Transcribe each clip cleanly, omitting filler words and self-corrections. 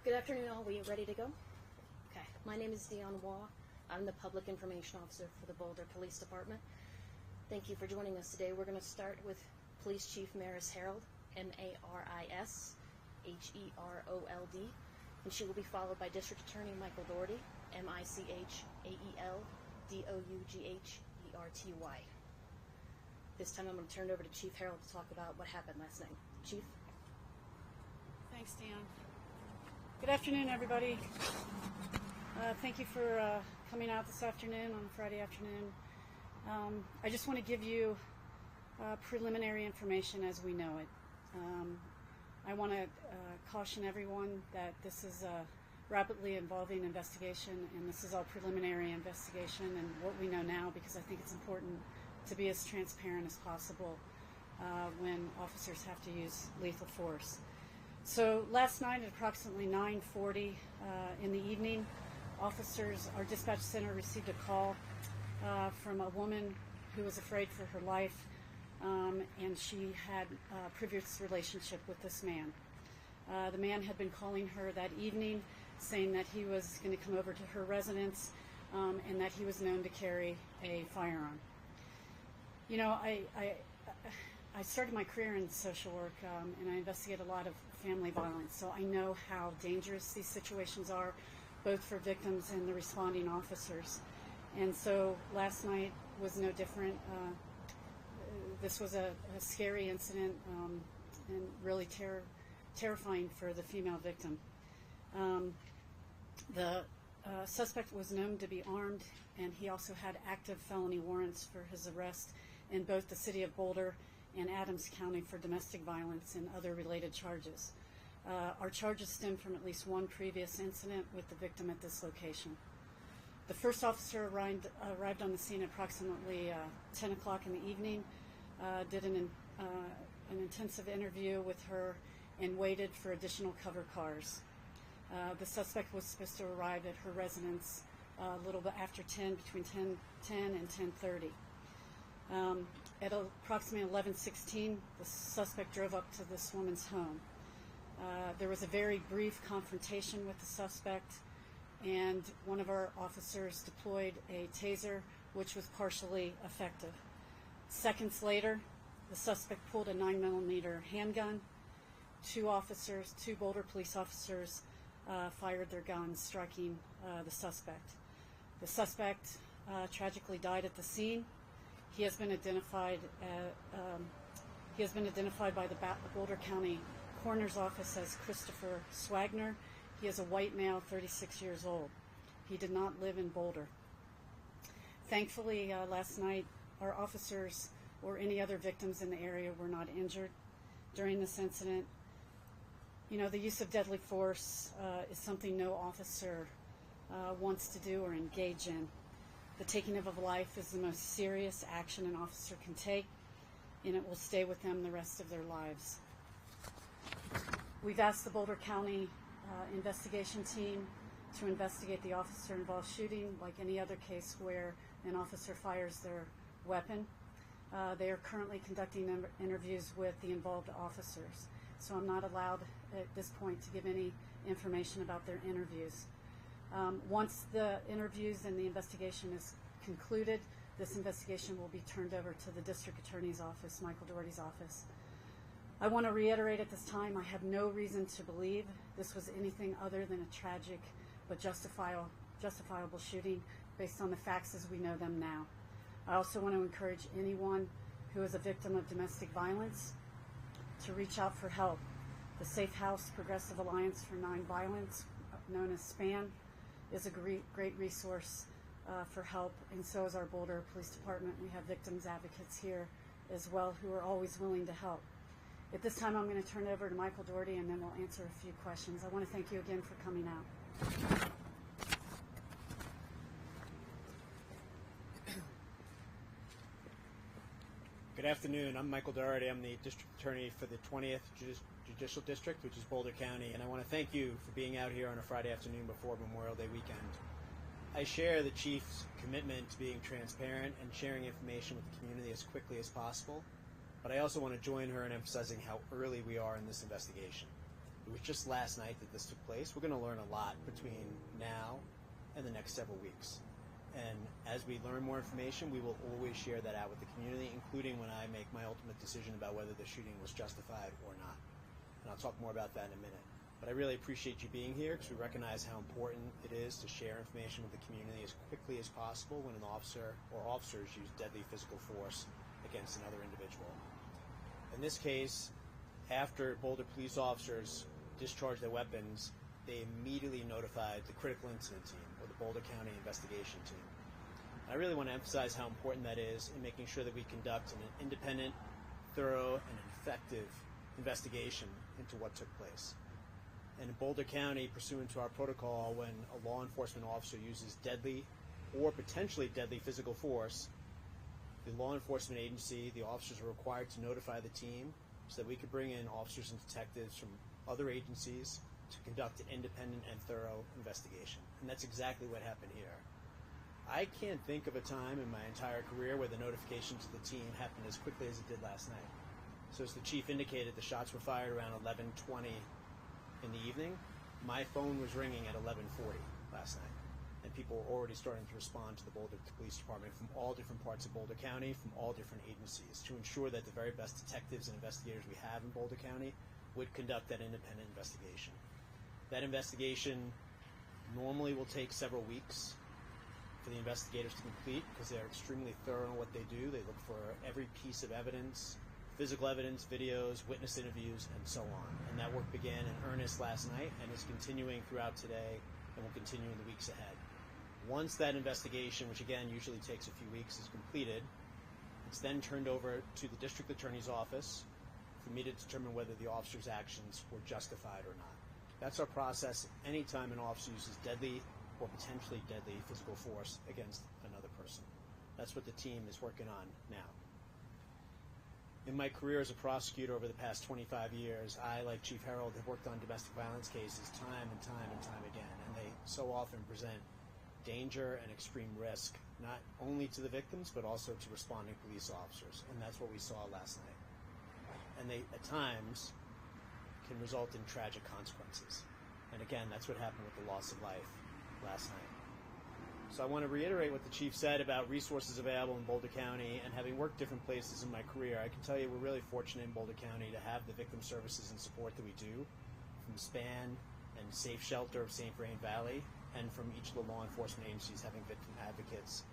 Good afternoon, all. We ready to go? Okay. My name is Dion Waugh. I'm the Public Information Officer for the Boulder Police Department. Thank you for joining us today. We're going to start with Police Chief Maris Herold, M-A-R-I-S-H-E-R-O-L-D, and she will be followed by District Attorney Michael Dougherty, M-I-C-H-A-E-L-D-O-U-G-H-E-R-T-Y. This time I'm going to turn it over to Chief Herold to talk about what happened last night. Chief? Thanks, Dion. Good afternoon, everybody. Thank you for coming out this afternoon on Friday afternoon. I just want to give you preliminary information as we know it. I want to caution everyone that this is a rapidly evolving investigation, and this is all preliminary investigation and what we know now, because I think it's important to be as transparent as possible when officers have to use lethal force. So last night at approximately 9:40 in the evening, our dispatch center received a call from a woman who was afraid for her life, and she had a previous relationship with this man. The man had been calling her that evening, saying that he was going to come over to her residence and that he was known to carry a firearm. You know, I started my career in social work, and I investigate a lot of family violence, so I know how dangerous these situations are, both for victims and the responding officers. And so last night was no different. This was a scary incident and really terrifying for the female victim. The suspect was known to be armed, and he also had active felony warrants for his arrest in both the city of Boulder and Adams County for domestic violence and other related charges. Our charges stem from at least one previous incident with the victim at this location. The first officer arrived on the scene at approximately 10 o'clock in the evening, did an intensive interview with her, and waited for additional cover cars. The suspect was supposed to arrive at her residence a little bit after 10, between 10 and 10:30. At approximately 11:16, the suspect drove up to this woman's home. There was a very brief confrontation with the suspect, and one of our officers deployed a taser, which was partially effective. Seconds later, the suspect pulled a 9mm handgun. Two Boulder police officers fired their guns, striking the suspect. The suspect tragically died at the scene. He has been identified by the Boulder County Coroner's Office as Christopher Swagner. He is a white male, 36 years old. He did not live in Boulder. Thankfully, last night, our officers or any other victims in the area were not injured during this incident. You know, the use of deadly force is something no officer wants to do or engage in. The taking of a life is the most serious action an officer can take, and it will stay with them the rest of their lives. We've asked the Boulder County investigation team to investigate the officer-involved shooting like any other case where an officer fires their weapon. They are currently conducting interviews with the involved officers, so I'm not allowed at this point to give any information about their interviews. Once the interviews and the investigation is concluded, this investigation will be turned over to the District Attorney's Office, Michael Dougherty's office. I want to reiterate at this time, I have no reason to believe this was anything other than a tragic but justifiable shooting based on the facts as we know them now. I also want to encourage anyone who is a victim of domestic violence to reach out for help. The Safe House Progressive Alliance for Nonviolence, known as SPAN, is a great resource for help, and so is our Boulder Police Department. We have victims advocates here as well who are always willing to help. At this time, I'm going to turn it over to Michael Dougherty, and then we'll answer a few questions. I want to thank you again for coming out. Good afternoon. I'm Michael Dougherty. I'm the District Attorney for the 20th Judicial District, which is Boulder County, and I want to thank you for being out here on a Friday afternoon before Memorial Day weekend. I share the Chief's commitment to being transparent and sharing information with the community as quickly as possible, but I also want to join her in emphasizing how early we are in this investigation. It was just last night that this took place. We're going to learn a lot between now and the next several weeks. And as we learn more information, we will always share that out with the community, including when I make my ultimate decision about whether the shooting was justified or not. And I'll talk more about that in a minute. But I really appreciate you being here because we recognize how important it is to share information with the community as quickly as possible when an officer or officers use deadly physical force against another individual. In this case, after Boulder police officers discharged their weapons, they immediately notified the critical incident team, or the Boulder County investigation team. And I really want to emphasize how important that is in making sure that we conduct an independent, thorough, and effective investigation into what took place. And in Boulder County, pursuant to our protocol, when a law enforcement officer uses deadly or potentially deadly physical force, the law enforcement agency, the officers are required to notify the team so that we could bring in officers and detectives from other agencies to conduct an independent and thorough investigation. And that's exactly what happened here. I can't think of a time in my entire career where the notification to the team happened as quickly as it did last night. So as the chief indicated, the shots were fired around 11:20 in the evening. My phone was ringing at 11:40 last night, and people were already starting to respond to the Boulder Police Department from all different parts of Boulder County, from all different agencies, to ensure that the very best detectives and investigators we have in Boulder County would conduct that independent investigation. That investigation normally will take several weeks for the investigators to complete because they're extremely thorough in what they do. They look for every piece of evidence, physical evidence, videos, witness interviews, and so on. And that work began in earnest last night and is continuing throughout today and will continue in the weeks ahead. Once that investigation, which again usually takes a few weeks, is completed, it's then turned over to the district attorney's office for me to determine whether the officer's actions were justified or not. That's our process anytime an officer uses deadly or potentially deadly physical force against another person. That's what the team is working on now. In my career as a prosecutor over the past 25 years, I, like Chief Harold, have worked on domestic violence cases time and time and time again, and they so often present danger and extreme risk, not only to the victims, but also to responding police officers, and that's what we saw last night. And they, at times, can result in tragic consequences. And again, that's what happened with the loss of life last night. So I want to reiterate what the chief said about resources available in Boulder County, and having worked different places in my career, I can tell you we're really fortunate in Boulder County to have the victim services and support that we do from SPAN and Safe Shelter of St. Vrain Valley, and from each of the law enforcement agencies having victim advocates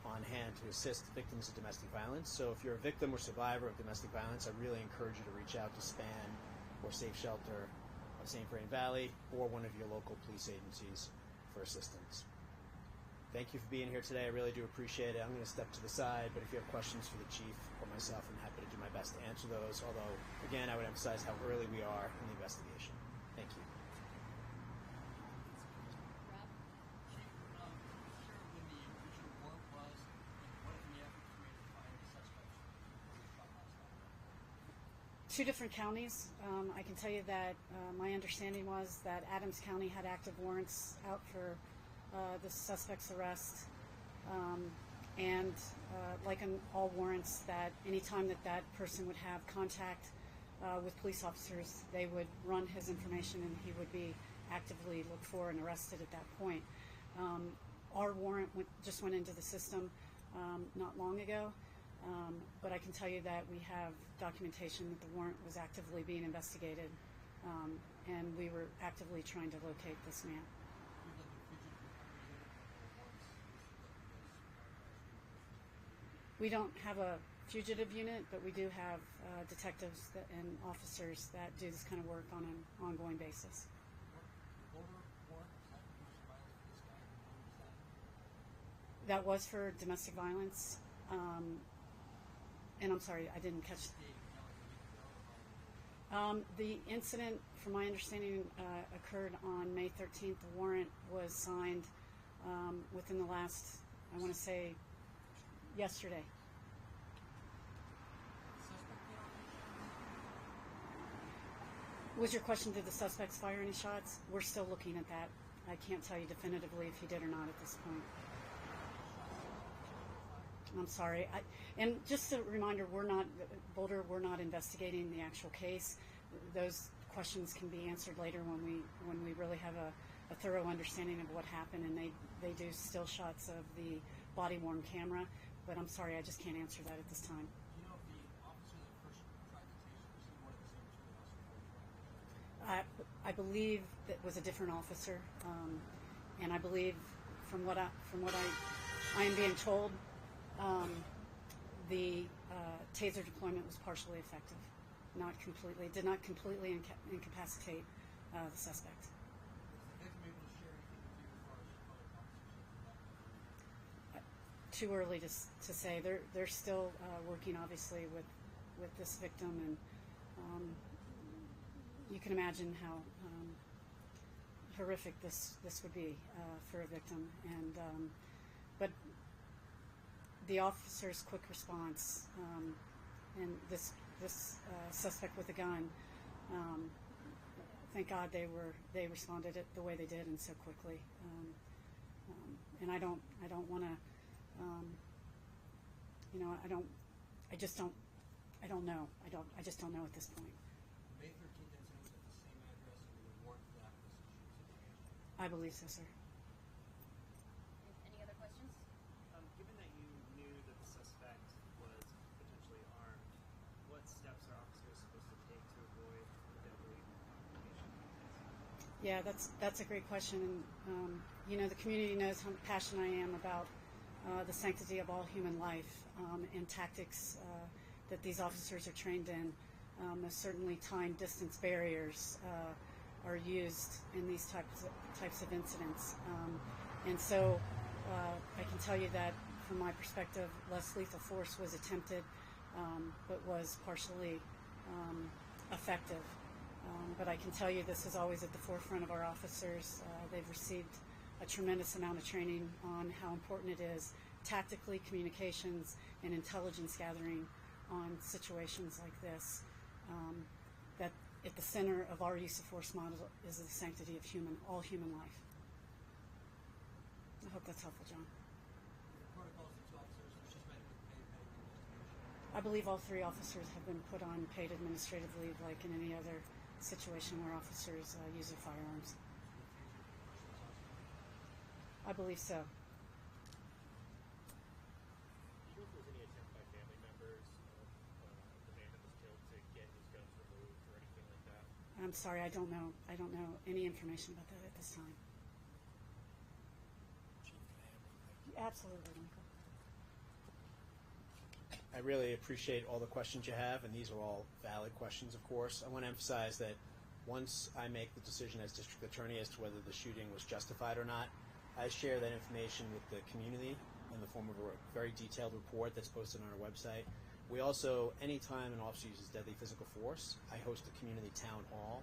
on hand to assist victims of domestic violence. So if you're a victim or survivor of domestic violence, I really encourage you to reach out to SPAN or Safe Shelter of St. Vrain Valley or one of your local police agencies for assistance. Thank you for being here today. I really do appreciate it. I'm going to step to the side, but if you have questions for the chief or myself, I'm happy to do my best to answer those, although, again, I would emphasize how early we are in the investigation. Thank you. Rob? Chief, share when the original warrant was, and what are the efforts made to find the suspects who were shot last night? Two different counties. I can tell you that my understanding was that Adams County had active warrants out for the suspect's arrest, and like in all warrants, that any time that that person would have contact with police officers, they would run his information and he would be actively looked for and arrested at that point. Our warrant just went into the system not long ago, but I can tell you that we have documentation that the warrant was actively being investigated, and we were actively trying to locate this man. We don't have a fugitive unit, but we do have detectives and officers that do this kind of work on an ongoing basis. That was for domestic violence, and I'm sorry, I didn't catch. The incident, from my understanding, occurred on May 13th. The warrant was signed within the last, I want to say, yesterday. Was your question, did the suspects fire any shots? We're still looking at that. I can't tell you definitively if he did or not at this point. I'm sorry. And just a reminder, Boulder, we're not investigating the actual case. Those questions can be answered later when we really have a thorough understanding of what happened, and they do still shots of the body worn camera. But I'm sorry, I just can't answer that at this time. Do you know if the officer that first tried to taser was he one of the same two that also tried? I believe that was a different officer, and I believe from what I am being told, the taser deployment was partially effective, not completely. Did not completely incapacitate the suspect. Was the victim able to share anything with you as far as other officers? Too early to say. They're still working, obviously, with this victim, and you can imagine how horrific this would be for a victim. And but the officer's quick response and this suspect with a gun. Thank God they responded it the way they did and so quickly. And I don't want to. I just don't know. I just don't know at this point. May 13th incident was at the same address and the warrant for that was issued today. I believe so, sir. Any other questions? Given that you knew that the suspect was potentially armed, what steps are officers supposed to take to avoid a deadly confrontation like this? Yeah, that's a great question. And the community knows how passionate I am about the sanctity of all human life and tactics that these officers are trained in. Most certainly, time, distance barriers are used in these types of incidents. And so, I can tell you that from my perspective, less lethal force was attempted, but was partially effective. But I can tell you this is always at the forefront of our officers. They've received a tremendous amount of training on how important it is tactically, communications, and intelligence gathering on situations like this. That at the center of our use of force model is the sanctity of all human life. I hope that's helpful, John. Protocols that two officers were suspended with paid medical investigation. I believe all three officers have been put on paid administrative leave like in any other situation where officers use their firearms. I believe so. Do you know if there was any attempt by family members of the man that was killed to get his guns removed or anything like that? I'm sorry, I don't know. I don't know any information about that at this time. Chief, can I have one? Absolutely, Michael. I really appreciate all the questions you have, and these are all valid questions, of course. I want to emphasize that once I make the decision as district attorney as to whether the shooting was justified or not, I share that information with the community in the form of a very detailed report that's posted on our website. We also, anytime an officer uses deadly physical force, I host a community town hall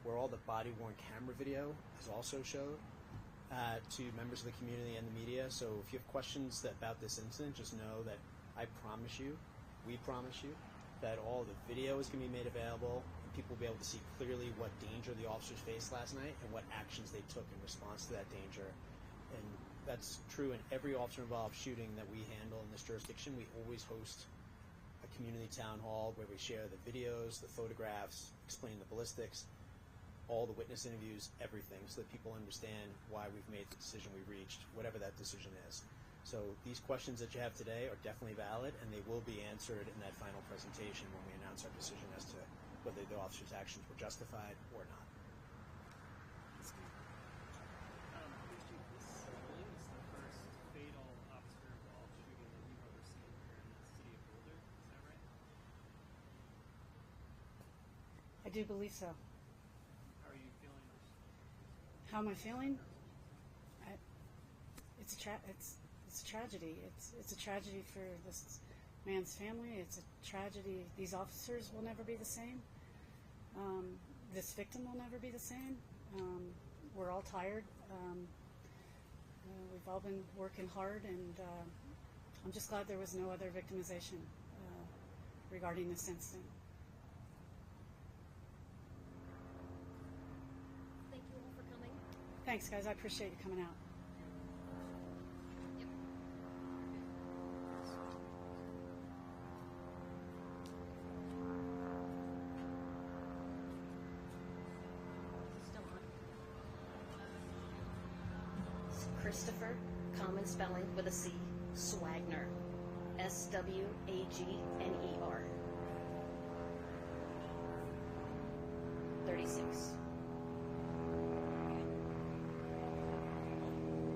where all the body-worn camera video is also showed to members of the community and the media. So if you have questions about this incident, just know that I promise you, we promise you, that all the video is going to be made available and people will be able to see clearly what danger the officers faced last night and what actions they took in response to that danger. And that's true in every officer-involved shooting that we handle in this jurisdiction. We always host a community town hall where we share the videos, the photographs, explain the ballistics, all the witness interviews, everything, so that people understand why we've made the decision we reached, whatever that decision is. So these questions that you have today are definitely valid, and they will be answered in that final presentation when we announce our decision as to whether the officer's actions were justified or not. Police Chief, this I believe is the first fatal officer-involved shooting that you've ever seen here in the city of Boulder. Is that right? I do believe so. How are you feeling? How am I feeling? It's a tragedy. It's a tragedy for this man's family. It's a tragedy. These officers will never be the same. This victim will never be the same. We're all tired. We've all been working hard, and I'm just glad there was no other victimization regarding this incident. Thank you all for coming. Thanks, guys. I appreciate you coming out. Christopher, common spelling with a C, Swagner. Swagner. 36.